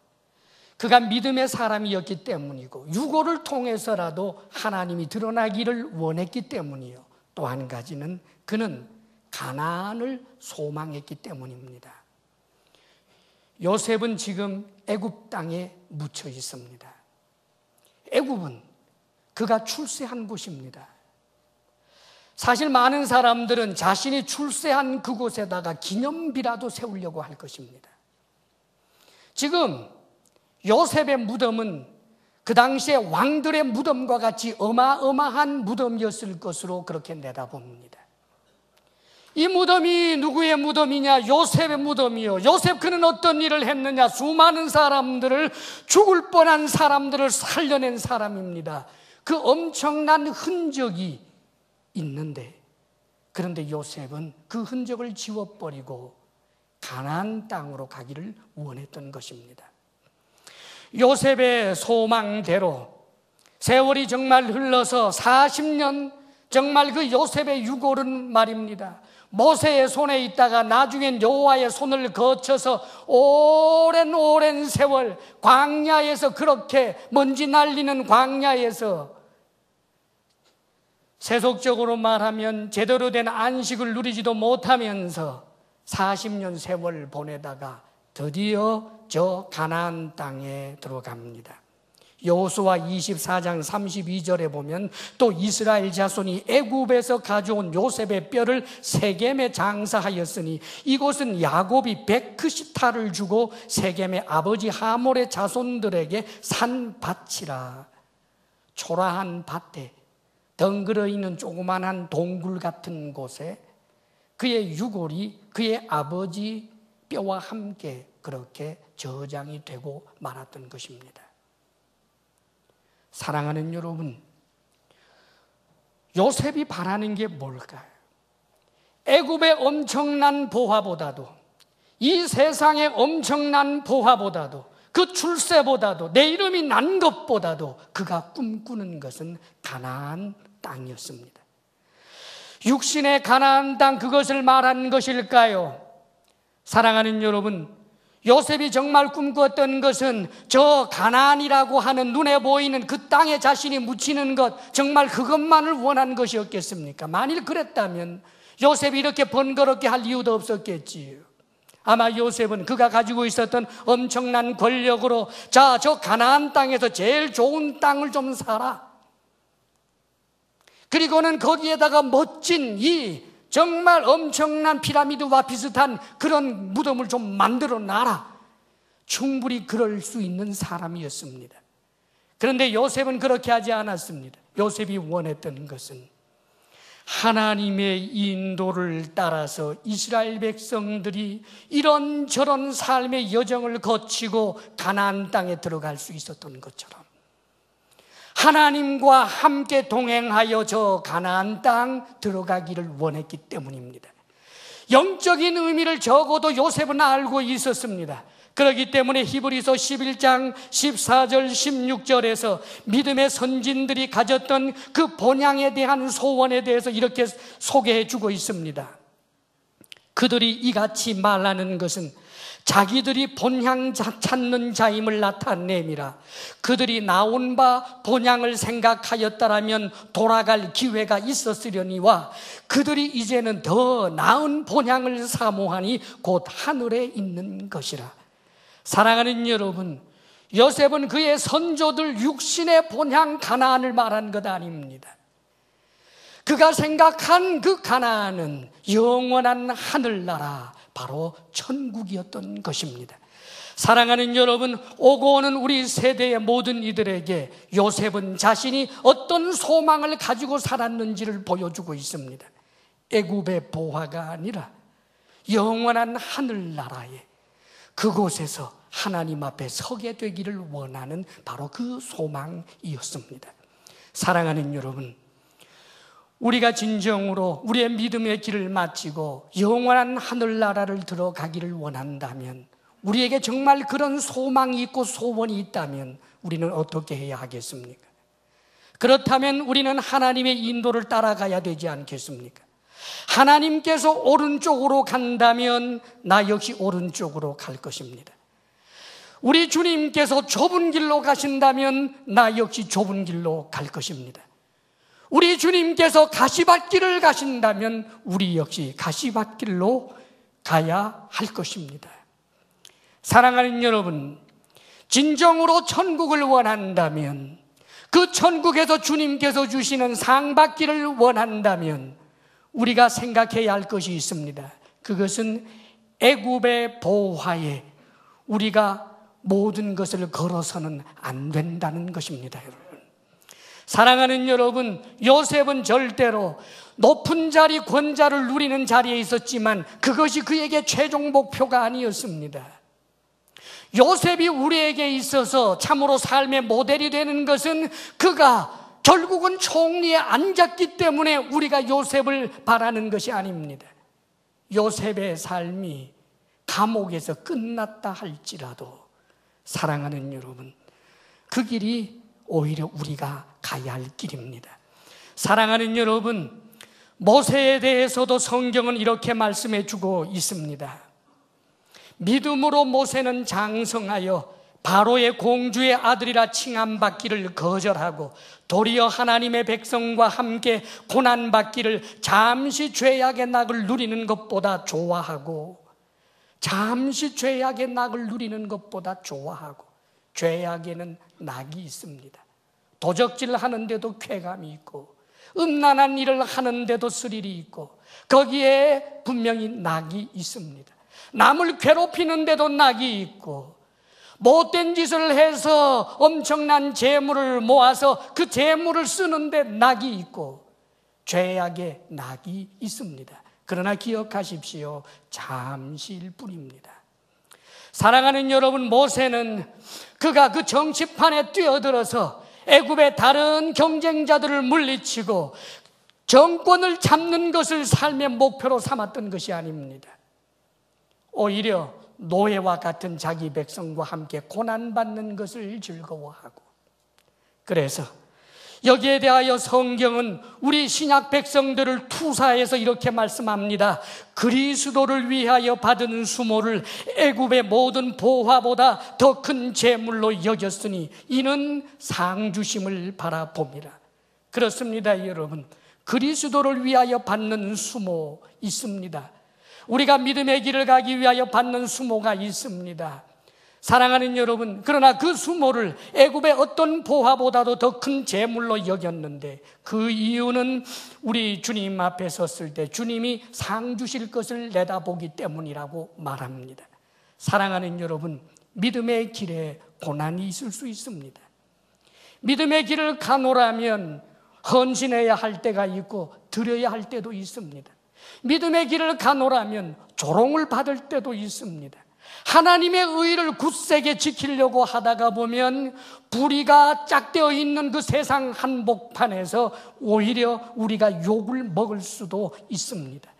그가 믿음의 사람이었기 때문이고 유고를 통해서라도 하나님이 드러나기를 원했기 때문이요. 또 한 가지는 그는 가나안을 소망했기 때문입니다. 요셉은 지금 애굽 땅에 묻혀 있습니다. 애굽은 그가 출세한 곳입니다. 사실 많은 사람들은 자신이 출세한 그곳에다가 기념비라도 세우려고 할 것입니다. 지금 요셉의 무덤은 그 당시에 왕들의 무덤과 같이 어마어마한 무덤이었을 것으로 그렇게 내다봅니다. 이 무덤이 누구의 무덤이냐? 요셉의 무덤이요. 요셉 그는 어떤 일을 했느냐? 수많은 사람들을, 죽을 뻔한 사람들을 살려낸 사람입니다. 그 엄청난 흔적이 있는데, 그런데 요셉은 그 흔적을 지워버리고 가나안 땅으로 가기를 원했던 것입니다. 요셉의 소망대로 세월이 정말 흘러서 40년, 정말 그 요셉의 유골은 말입니다, 모세의 손에 있다가 나중엔 여호와의 손을 거쳐서 오랜 세월 광야에서, 그렇게 먼지 날리는 광야에서 세속적으로 말하면 제대로 된 안식을 누리지도 못하면서 40년 세월 보내다가 드디어 저 가나안 땅에 들어갑니다. 여호수아 24장 32절에 보면 또 이스라엘 자손이 애굽에서 가져온 요셉의 뼈를 세겜에 장사하였으니 이곳은 야곱이 190타를 주고 세겜의 아버지 하몰의 자손들에게 산 밭이라. 초라한 밭에 덩그러 있는 조그만한 동굴 같은 곳에 그의 유골이 그의 아버지 뼈와 함께 그렇게 저장이 되고 말았던 것입니다. 사랑하는 여러분, 요셉이 바라는 게 뭘까요? 애굽의 엄청난 보화보다도, 이 세상의 엄청난 보화보다도, 그 출세보다도, 내 이름이 난 것보다도 그가 꿈꾸는 것은 가나안 땅이었습니다. 육신의 가나안 땅, 그것을 말하는 것일까요? 사랑하는 여러분, 요셉이 정말 꿈꿨던 것은 저 가나안이라고 하는 눈에 보이는 그 땅에 자신이 묻히는 것, 정말 그것만을 원한 것이었겠습니까? 만일 그랬다면 요셉이 이렇게 번거롭게 할 이유도 없었겠지요. 아마 요셉은 그가 가지고 있었던 엄청난 권력으로, 자, 저 가나안 땅에서 제일 좋은 땅을 좀 사라, 그리고는 거기에다가 멋진 이 정말 엄청난 피라미드와 비슷한 그런 무덤을 좀 만들어 놔라, 충분히 그럴 수 있는 사람이었습니다. 그런데 요셉은 그렇게 하지 않았습니다. 요셉이 원했던 것은 하나님의 인도를 따라서 이스라엘 백성들이 이런저런 삶의 여정을 거치고 가나안 땅에 들어갈 수 있었던 것처럼 하나님과 함께 동행하여 저 가나안 땅 들어가기를 원했기 때문입니다. 영적인 의미를 적어도 요셉은 알고 있었습니다. 그렇기 때문에 히브리서 11장 14절 16절에서 믿음의 선진들이 가졌던 그 본향에 대한 소원에 대해서 이렇게 소개해 주고 있습니다. 그들이 이같이 말하는 것은 자기들이 본향 찾는 자임을 나타내미라. 그들이 나온 바 본향을 생각하였다라면 돌아갈 기회가 있었으려니와 그들이 이제는 더 나은 본향을 사모하니 곧 하늘에 있는 것이라. 사랑하는 여러분, 요셉은 그의 선조들 육신의 본향 가나안을 말한 것 아닙니다. 그가 생각한 그 가나안은 영원한 하늘나라, 바로 천국이었던 것입니다. 사랑하는 여러분, 오고 오는 우리 세대의 모든 이들에게 요셉은 자신이 어떤 소망을 가지고 살았는지를 보여주고 있습니다. 애굽의 보화가 아니라 영원한 하늘나라에 그곳에서 하나님 앞에 서게 되기를 원하는 바로 그 소망이었습니다. 사랑하는 여러분, 우리가 진정으로 우리의 믿음의 길을 마치고 영원한 하늘나라를 들어가기를 원한다면, 우리에게 정말 그런 소망이 있고 소원이 있다면 우리는 어떻게 해야 하겠습니까? 그렇다면 우리는 하나님의 인도를 따라가야 되지 않겠습니까? 하나님께서 오른쪽으로 간다면 나 역시 오른쪽으로 갈 것입니다. 우리 주님께서 좁은 길로 가신다면 나 역시 좁은 길로 갈 것입니다. 우리 주님께서 가시밭길을 가신다면 우리 역시 가시밭길로 가야 할 것입니다. 사랑하는 여러분, 진정으로 천국을 원한다면, 그 천국에서 주님께서 주시는 상받기를 원한다면 우리가 생각해야 할 것이 있습니다. 그것은 애굽의 보호하에 우리가 모든 것을 걸어서는 안 된다는 것입니다. 여러분, 사랑하는 여러분, 요셉은 절대로 높은 자리, 권자를 누리는 자리에 있었지만 그것이 그에게 최종 목표가 아니었습니다. 요셉이 우리에게 있어서 참으로 삶의 모델이 되는 것은 그가 결국은 총리에 앉았기 때문에 우리가 요셉을 바라는 것이 아닙니다. 요셉의 삶이 감옥에서 끝났다 할지라도 사랑하는 여러분, 그 길이 오히려 우리가 가야 할 길입니다. 사랑하는 여러분, 모세에 대해서도 성경은 이렇게 말씀해 주고 있습니다. 믿음으로 모세는 장성하여 바로의 공주의 아들이라 칭함받기를 거절하고 도리어 하나님의 백성과 함께 고난받기를 잠시 죄악의 낙을 누리는 것보다 좋아하고, 잠시 죄악의 낙을 누리는 것보다 좋아하고, 죄악에는 낙이 있습니다. 도적질 하는데도 쾌감이 있고, 음란한 일을 하는데도 스릴이 있고, 거기에 분명히 낙이 있습니다. 남을 괴롭히는데도 낙이 있고, 못된 짓을 해서 엄청난 재물을 모아서 그 재물을 쓰는데 낙이 있고, 죄악에 낙이 있습니다. 그러나 기억하십시오, 잠시일 뿐입니다. 사랑하는 여러분, 모세는 그가 그 정치판에 뛰어들어서 애굽의 다른 경쟁자들을 물리치고 정권을 잡는 것을 삶의 목표로 삼았던 것이 아닙니다. 오히려 노예와 같은 자기 백성과 함께 고난받는 것을 즐거워하고, 그래서 여기에 대하여 성경은 우리 신약 백성들을 투사해서 이렇게 말씀합니다. 그리스도를 위하여 받은 수모를 애굽의 모든 보화보다 더 큰 재물로 여겼으니 이는 상 주심을 바라봅니다. 그렇습니다, 여러분. 그리스도를 위하여 받는 수모 있습니다. 우리가 믿음의 길을 가기 위하여 받는 수모가 있습니다. 사랑하는 여러분, 그러나 그 수모를 애굽의 어떤 보화보다도 더 큰 재물로 여겼는데, 그 이유는 우리 주님 앞에 섰을 때 주님이 상 주실 것을 내다보기 때문이라고 말합니다. 사랑하는 여러분, 믿음의 길에 고난이 있을 수 있습니다. 믿음의 길을 가노라면 헌신해야 할 때가 있고 드려야 할 때도 있습니다. 믿음의 길을 가노라면 조롱을 받을 때도 있습니다. 하나님의 의를 굳세게 지키려고 하다가 보면 불의가 짝되어 있는 그 세상 한복판에서 오히려 우리가 욕을 먹을 수도 있습니다.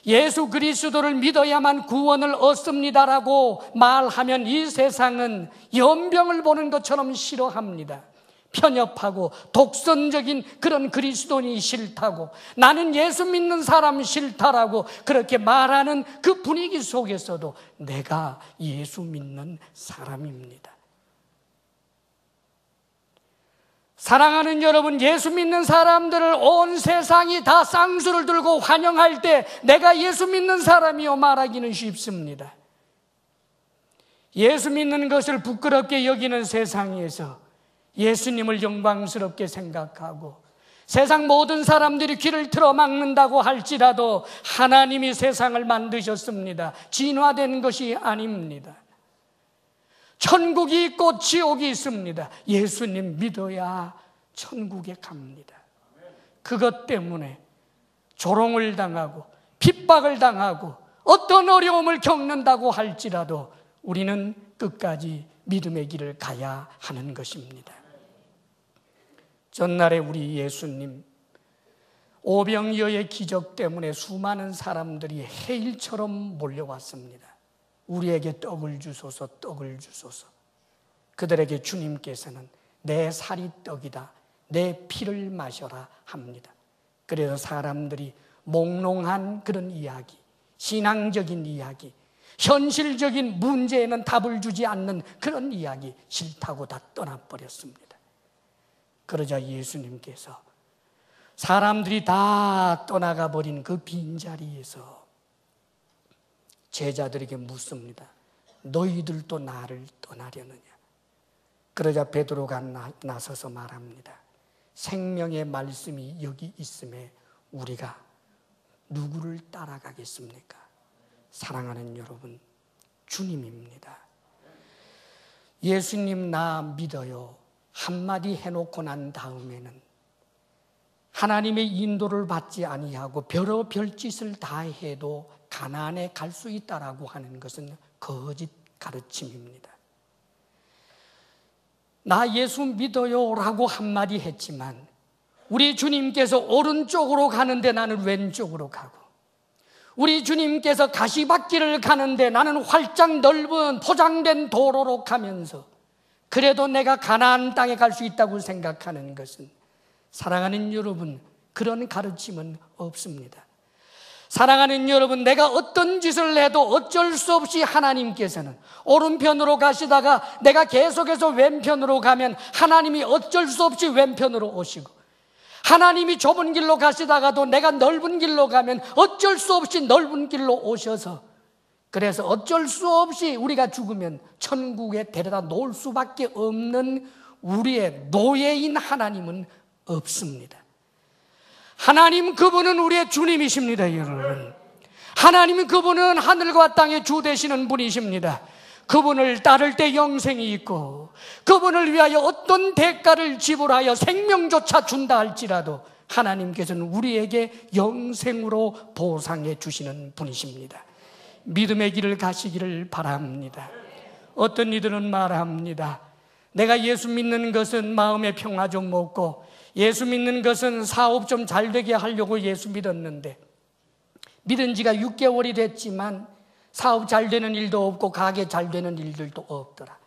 예수 그리스도를 믿어야만 구원을 얻습니다라고 말하면 이 세상은 연병을 보는 것처럼 싫어합니다. 편협하고 독선적인 그런 그리스도인이 싫다고, 나는 예수 믿는 사람 싫다라고 그렇게 말하는 그 분위기 속에서도 내가 예수 믿는 사람입니다. 사랑하는 여러분, 예수 믿는 사람들을 온 세상이 다 쌍수를 들고 환영할 때 내가 예수 믿는 사람이요 말하기는 쉽습니다. 예수 믿는 것을 부끄럽게 여기는 세상에서 예수님을 영광스럽게 생각하고 세상 모든 사람들이 귀를 틀어막는다고 할지라도 하나님이 세상을 만드셨습니다. 진화된 것이 아닙니다. 천국이 있고 지옥이 있습니다. 예수님 믿어야 천국에 갑니다. 그것 때문에 조롱을 당하고 핍박을 당하고 어떤 어려움을 겪는다고 할지라도 우리는 끝까지 믿음의 길을 가야 하는 것입니다. 전날에 우리 예수님 오병이어의 기적 때문에 수많은 사람들이 해일처럼 몰려왔습니다. 우리에게 떡을 주소서, 떡을 주소서. 그들에게 주님께서는 내 살이 떡이다, 내 피를 마셔라 합니다. 그래서 사람들이 몽롱한 그런 이야기, 신앙적인 이야기, 현실적인 문제에는 답을 주지 않는 그런 이야기 싫다고 다 떠나버렸습니다. 그러자 예수님께서 사람들이 다 떠나가 버린 그 빈자리에서 제자들에게 묻습니다. 너희들도 나를 떠나려느냐? 그러자 베드로가 나서서 말합니다. 생명의 말씀이 여기 있음에 우리가 누구를 따라가겠습니까? 사랑하는 여러분, 주님입니다. 예수님 나 믿어요 한마디 해놓고 난 다음에는 하나님의 인도를 받지 아니하고 별어 별짓을 다 해도 가나안에 갈 수 있다라고 하는 것은 거짓 가르침입니다. 나 예수 믿어요 라고 한마디 했지만 우리 주님께서 오른쪽으로 가는데 나는 왼쪽으로 가고, 우리 주님께서 가시밭길을 가는데 나는 활짝 넓은 포장된 도로로 가면서 그래도 내가 가나안 땅에 갈 수 있다고 생각하는 것은, 사랑하는 여러분, 그런 가르침은 없습니다. 사랑하는 여러분, 내가 어떤 짓을 해도 어쩔 수 없이 하나님께서는 오른편으로 가시다가 내가 계속해서 왼편으로 가면 하나님이 어쩔 수 없이 왼편으로 오시고, 하나님이 좁은 길로 가시다가도 내가 넓은 길로 가면 어쩔 수 없이 넓은 길로 오셔서, 그래서 어쩔 수 없이 우리가 죽으면 천국에 데려다 놓을 수밖에 없는 우리의 노예인 하나님은 없습니다. 하나님 그분은 우리의 주님이십니다. 여러분, 하나님 그분은 하늘과 땅의 주 되시는 분이십니다. 그분을 따를 때 영생이 있고 그분을 위하여 어떤 대가를 지불하여 생명조차 준다 할지라도 하나님께서는 우리에게 영생으로 보상해 주시는 분이십니다. 믿음의 길을 가시기를 바랍니다. 어떤 이들은 말합니다. 내가 예수 믿는 것은 마음의 평화 좀 먹고, 예수 믿는 것은 사업 좀 잘 되게 하려고 예수 믿었는데 믿은 지가 6개월이 됐지만 사업 잘 되는 일도 없고 가게 잘 되는 일들도 없더라.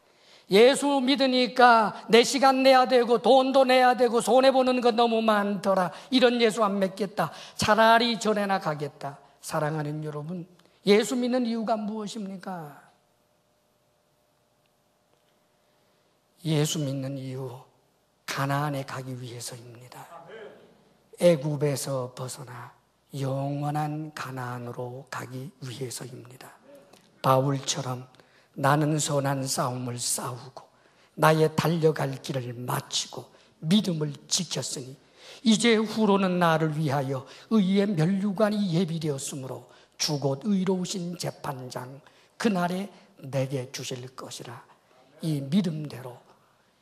예수 믿으니까 내 시간 내야 되고 돈도 내야 되고 손해보는 거 너무 많더라. 이런 예수 안 믿겠다. 차라리 전에나 가겠다. 사랑하는 여러분, 예수 믿는 이유가 무엇입니까? 예수 믿는 이유, 가나안에 가기 위해서입니다. 애굽에서 벗어나 영원한 가나안으로 가기 위해서입니다. 바울처럼 나는 선한 싸움을 싸우고 나의 달려갈 길을 마치고 믿음을 지켰으니 이제 후로는 나를 위하여 의의 면류관이 예비되었으므로 주곧 의로우신 재판장 그날에 내게 주실 것이라. 이 믿음대로,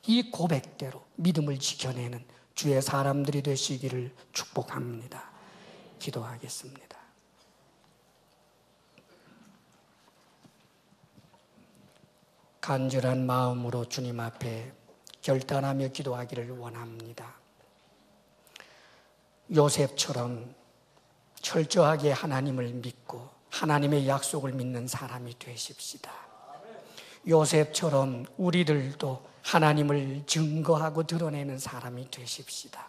이 고백대로 믿음을 지켜내는 주의 사람들이 되시기를 축복합니다. 기도하겠습니다. 간절한 마음으로 주님 앞에 결단하며 기도하기를 원합니다. 요셉처럼 철저하게 하나님을 믿고 하나님의 약속을 믿는 사람이 되십시다. 요셉처럼 우리들도 하나님을 증거하고 드러내는 사람이 되십시다.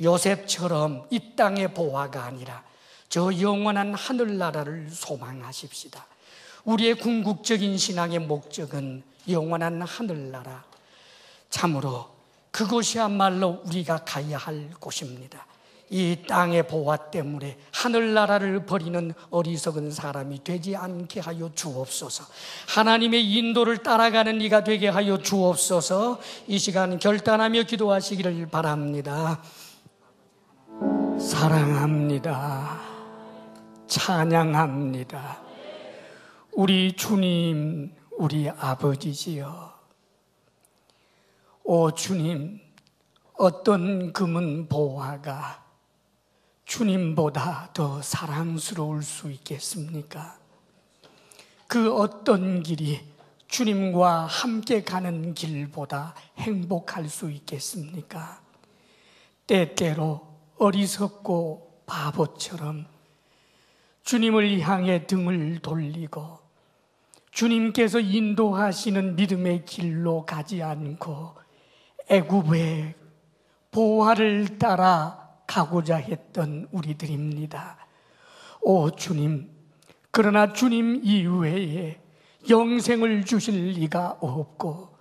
요셉처럼 이 땅의 보화가 아니라 저 영원한 하늘나라를 소망하십시다. 우리의 궁극적인 신앙의 목적은 영원한 하늘나라, 참으로 그곳이야말로 우리가 가야 할 곳입니다. 이 땅의 보화 때문에 하늘나라를 버리는 어리석은 사람이 되지 않게 하여 주옵소서. 하나님의 인도를 따라가는 이가 되게 하여 주옵소서. 이 시간 결단하며 기도하시기를 바랍니다. 사랑합니다. 찬양합니다. 우리 주님, 우리 아버지지요. 오 주님, 어떤 금은 보화가 주님보다 더 사랑스러울 수 있겠습니까? 그 어떤 길이 주님과 함께 가는 길보다 행복할 수 있겠습니까? 때때로 어리석고 바보처럼 주님을 향해 등을 돌리고 주님께서 인도하시는 믿음의 길로 가지 않고 애굽의 보화를 따라 가고자 했던 우리들입니다. 오 주님, 그러나 주님 이외에 영생을 주실 리가 없고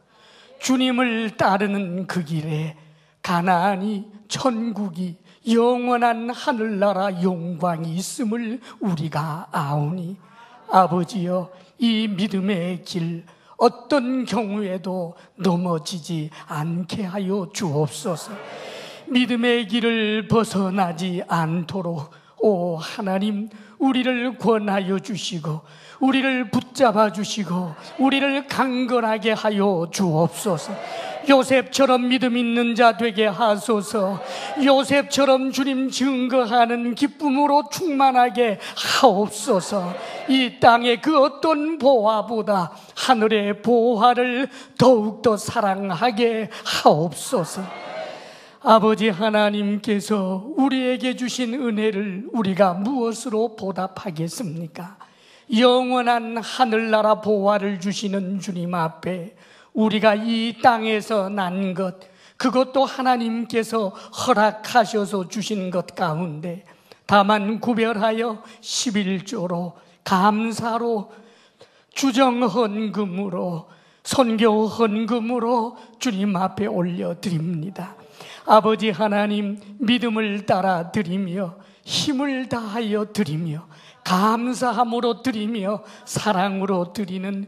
주님을 따르는 그 길에 가나안이, 천국이, 영원한 하늘나라 영광이 있음을 우리가 아오니 아버지여, 이 믿음의 길 어떤 경우에도 넘어지지 않게 하여 주옵소서. 믿음의 길을 벗어나지 않도록 오 하나님, 우리를 권하여 주시고 우리를 붙잡아 주시고 우리를 강건하게 하여 주옵소서. 요셉처럼 믿음 있는 자 되게 하소서. 요셉처럼 주님 증거하는 기쁨으로 충만하게 하옵소서. 이 땅의 그 어떤 보화보다 하늘의 보화를 더욱더 사랑하게 하옵소서. 아버지 하나님께서 우리에게 주신 은혜를 우리가 무엇으로 보답하겠습니까? 영원한 하늘나라 보화를 주시는 주님 앞에 우리가 이 땅에서 난 것, 그것도 하나님께서 허락하셔서 주신 것 가운데 다만 구별하여 11조로 감사로 주정 헌금으로 선교 헌금으로 주님 앞에 올려드립니다. 아버지 하나님, 믿음을 따라 드리며 힘을 다하여 드리며 감사함으로 드리며 사랑으로 드리는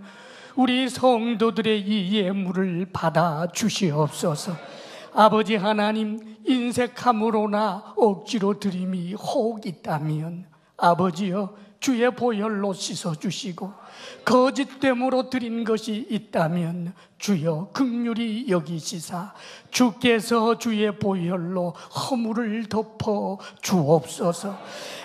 우리 성도들의 이 예물을 받아 주시옵소서. 아버지 하나님, 인색함으로나 억지로 드림이 혹 있다면 아버지여 주의 보혈로 씻어주시고 거짓됨으로 드린 것이 있다면 주여 긍휼히 여기시사 주께서 주의 보혈로 허물을 덮어 주옵소서.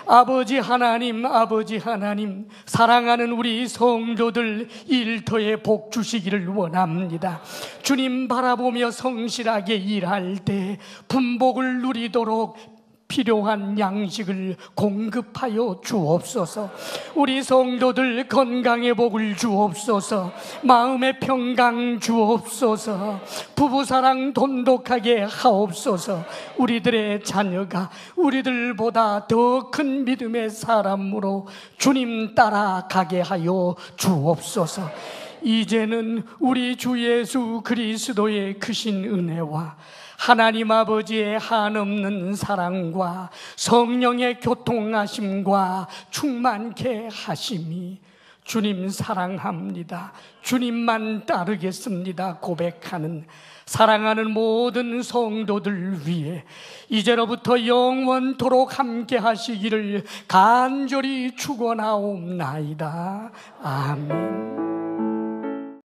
아버지 하나님, 아버지 하나님, 사랑하는 우리 성도들 일터에 복 주시기를 원합니다. 주님 바라보며 성실하게 일할 때 분복을 누리도록 필요한 양식을 공급하여 주옵소서. 우리 성도들 건강의 복을 주옵소서. 마음의 평강 주옵소서. 부부사랑 돈독하게 하옵소서. 우리들의 자녀가 우리들보다 더 큰 믿음의 사람으로 주님 따라가게 하여 주옵소서. 이제는 우리 주 예수 그리스도의 크신 은혜와 하나님 아버지의 한없는 사랑과 성령의 교통하심과 충만케 하심이 주님 사랑합니다, 주님만 따르겠습니다 고백하는 사랑하는 모든 성도들 위해 이제로부터 영원토록 함께 하시기를 간절히 축원하옵나이다. 아멘.